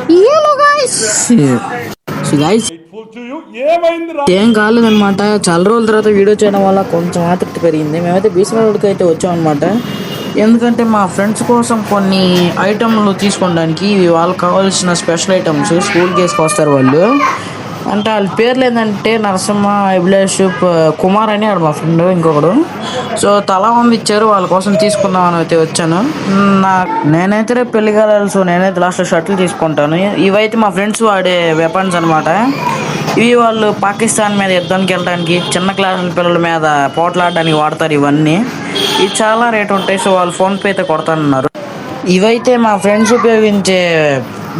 Hello guys, ఏం కాలేదనమాట. చాలా రోజుల తర్వాత వీడియో చేయడం వల్ల కొంచెం ఆసక్తి పెరిగింది. మేమైతే బీసీవాడికి అయితే వచ్చామన్నమాట. ఎందుకంటే మా ఫ్రెండ్స్ కోసం కొన్ని ఐటమ్లు తీసుకోవడానికి, ఇవి వాళ్ళకి కావాల్సిన స్పెషల్ ఐటమ్స్ స్కూల్కి వేసుకొస్తారు వాళ్ళు. అంటే వాళ్ళ పేర్లు ఏంటంటే నరసింహ, అభిలాష్, కుమార్ అని ఆడు మా ఫ్రెండ్ ఇంకొకడు. సో తలా మంది ఇచ్చారు, వాళ్ళ కోసం తీసుకుందామని అయితే వచ్చాను. నేనైతే రేపు పెళ్లికి వెళ్ళాలి. సో నేనైతే లాస్ట్లో షర్ట్లు తీసుకుంటాను. ఇవైతే మా ఫ్రెండ్స్ వాడే వెపన్స్ అనమాట. ఇవి వాళ్ళు పాకిస్తాన్ మీద యుద్ధానికి వెళ్ళడానికి, చిన్న క్లాసుల పిల్లల మీద పోట్లాడడానికి వాడతారు ఇవన్నీ. ఇవి చాలా రేట్ ఉంటాయి. సో వాళ్ళు ఫోన్పే అయితే కొడతానన్నారు. ఇవైతే మా ఫ్రెండ్స్ ఉపయోగించే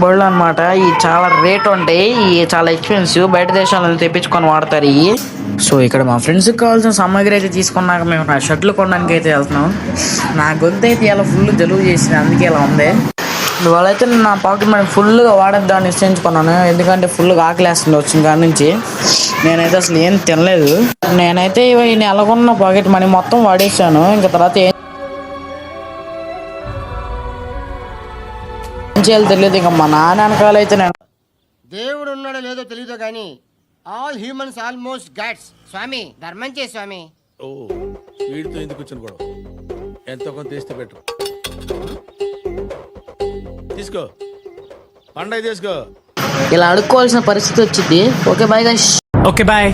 బళ్ళు అనమాట. ఇవి చాలా రేట్ ఉంటాయి, ఇవి చాలా ఎక్స్పెన్సివ్, బయట దేశాలను తెప్పించుకొని వాడతారు ఇవి. సో ఇక్కడ మా ఫ్రెండ్స్కి కావాల్సిన సామాగ్రి అయితే తీసుకున్నాక మేము నా షర్ట్లు కొనడానికి అయితే వెళ్తున్నాం. నా గొంతు అయితే ఇలా ఫుల్ జలుబు చేసింది, అందుకే ఇలా ఉంది. వాళ్ళైతే నా పాకెట్ మనీ ఫుల్గా వాడేద్దామని నిశ్చయించుకున్నాను. ఎందుకంటే ఫుల్గా ఆకలేస్తుంది వచ్చిన కాడ నుంచి. నేనైతే అసలు ఏం తినలేదు. నేనైతే ఇవి నెలకొన్న పాకెట్ మనీ మొత్తం వాడేసాను. ఇంకా తర్వాత ఏం చేయాలో తెలియదు. ఇంకా మా నాన్న వెనకాలైతే నేను దేవుడు ఉన్నాడో లేదో తెలియదు కానీ ఆల్ హ్యూమన్స్ ఆల్మోస్ట్ గాడ్స్. స్వామి ధర్మం చే స్వామి. ఓ వీడితో ఎందుకు వచ్చిన గొడవ? ఎంతో కొంత తీస్తే బెటర్. తీసుకో పండగ తీసుకో. ఇలా అడుక్కోవాల్సిన పరిస్థితి వచ్చింది. Okay bye guys. Okay bye.